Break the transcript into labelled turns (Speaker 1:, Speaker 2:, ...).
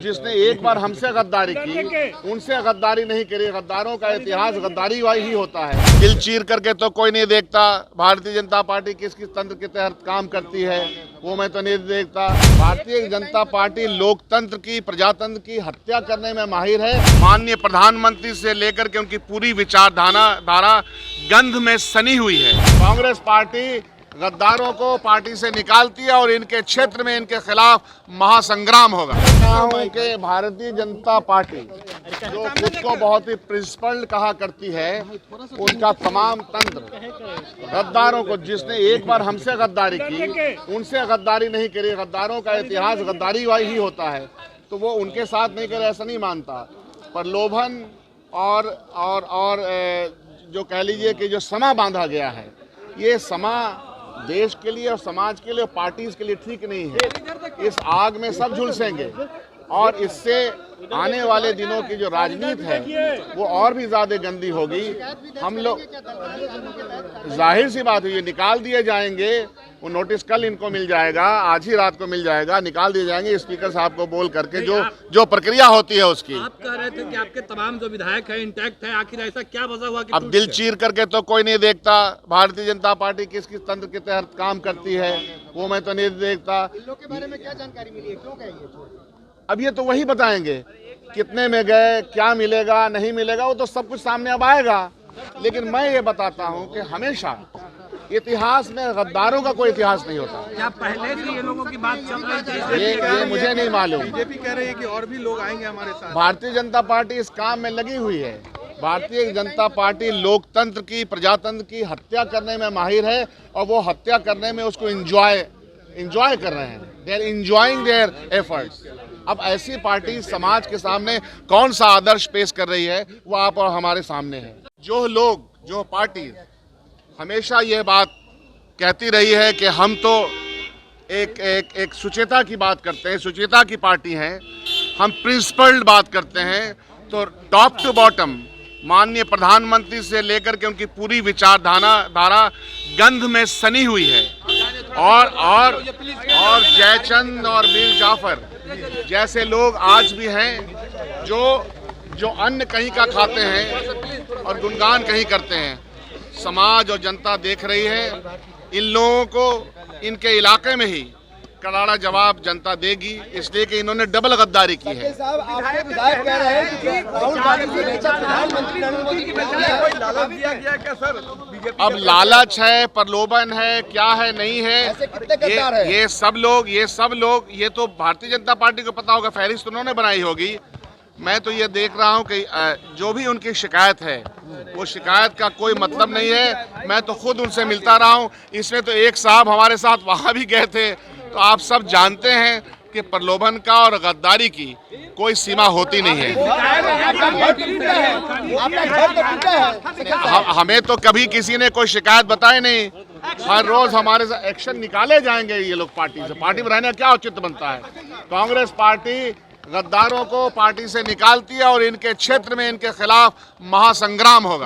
Speaker 1: जिसने एक बार हमसे गद्दारी की उनसे गद्दारी नहीं करी। गद्दारों का इतिहास गद्दारी वाही ही होता है। दिल चीर करके तो कोई नहीं देखता भारतीय जनता पार्टी किस किस तंत्र के तहत काम करती है, वो मैं तो नहीं देखता। भारतीय जनता पार्टी लोकतंत्र की, प्रजातंत्र की हत्या करने में माहिर है। माननीय प्रधानमंत्री से लेकर के उनकी पूरी विचारधारा गंध में सनी हुई है। कांग्रेस पार्टी गद्दारों को पार्टी से निकालती है और इनके क्षेत्र में इनके खिलाफ महासंग्राम होगा। कि भारतीय जनता पार्टी जो खुद को बहुत ही प्रिंसिपल्ड कहा करती है, उनका तमाम तंत्र गद्दारों को, जिसने एक बार हमसे गद्दारी की उनसे गद्दारी नहीं करी। गद्दारों का इतिहास गद्दारी वाही ही होता है, तो वो उनके साथ नहीं करे ऐसा नहीं मानता। प्रलोभन और जो कह लीजिए कि जो समा बांधा गया है, ये समा देश के लिए और समाज के लिए और पार्टीज के लिए ठीक नहीं है। इस आग में सब झुलसेंगे और इससे आने वाले दिनों की जो राजनीति है वो और भी ज्यादा गंदी होगी। हम लोग, जाहिर सी बात है, ये निकाल दिए जाएंगे। वो नोटिस कल इनको मिल जाएगा, आज ही रात को मिल जाएगा, निकाल दिए जाएंगे स्पीकर साहब को बोल करके जो प्रक्रिया होती है उसकी।
Speaker 2: आप कह रहे थे कि आपके तमाम जो विधायक है इंटैक्ट है, आखिर ऐसा क्या वजह हुआ कि
Speaker 1: अब दिल चीर करके तो कोई नहीं देखता भारतीय जनता पार्टी किस किस तंत्र के तहत काम करती है, वो मैं तो नहीं देखता।
Speaker 3: इन लोग के बारे में क्या जानकारी मिली है, क्यों गए ये?
Speaker 1: अब ये तो वही बताएंगे कितने में गए, क्या मिलेगा नहीं मिलेगा, वो तो सब कुछ सामने अब आएगा। लेकिन मैं ये बताता हूँ कि हमेशा इतिहास में गद्दारों का कोई इतिहास नहीं होता।
Speaker 2: क्या पहले से ये लोगों की बात चल रही थी?
Speaker 1: ये मुझे नहीं मालूम।
Speaker 4: बीजेपी कह रही है कि और भी लोग आएंगे हमारे साथ।
Speaker 1: भारतीय जनता पार्टी इस काम में लगी हुई है। भारतीय जनता पार्टी लोकतंत्र की, प्रजातंत्र की हत्या करने में माहिर है और वो हत्या करने में उसको एंजॉय कर रहे हैं। They are enjoying their efforts. अब ऐसी पार्टी समाज के सामने कौन सा आदर्श पेश कर रही है, वो आप और हमारे सामने है। जो लोग, जो पार्टी हमेशा ये बात कहती रही है कि हम तो एक सुचेता की बात करते हैं, सुचेता की पार्टी है, हम प्रिंसिपल्ड बात करते हैं, तो टॉप टू बॉटम माननीय प्रधानमंत्री से लेकर के उनकी पूरी विचारधारा गंध में सनी हुई है। और जयचंद और मीर जाफर जैसे लोग आज भी हैं जो अन्न कहीं का खाते हैं और गुणगान कहीं करते हैं। समाज और जनता देख रही है। इन लोगों को इनके इलाके में ही करारा जवाब जनता देगी, इसलिए कि इन्होंने डबल गद्दारी की है।
Speaker 3: साहब, आपके विधायक कह रहे हैं कि राहुल गांधी से लेकर प्रधानमंत्री नरेंद्र मोदी की
Speaker 4: लालच दिया गया क्या सर? बीजेपी
Speaker 1: अब लालच है, प्रलोभन है, क्या है, नहीं है,
Speaker 3: ऐसे कितने गद्दार हैं?
Speaker 1: ये सब लोग ये तो भारतीय जनता पार्टी को पता होगा, फहरिस्त उन्होंने बनाई होगी। मैं तो ये देख रहा हूँ कि जो भी उनकी शिकायत है वो शिकायत का कोई मतलब नहीं है। मैं तो खुद उनसे मिलता रहा हूँ। इसमें तो एक साहब हमारे साथ वहाँ भी गए थे। तो आप सब जानते हैं कि प्रलोभन का और गद्दारी की कोई सीमा होती नहीं है। हमें तो कभी किसी ने कोई शिकायत बताई नहीं। हर रोज हमारे साथ एक्शन निकाले जाएंगे ये लोग। पार्टी से, पार्टी में रहने का क्या औचित्य बनता है? कांग्रेस पार्टी गद्दारों को पार्टी से निकालती है और इनके क्षेत्र में इनके खिलाफ महासंग्राम होगा।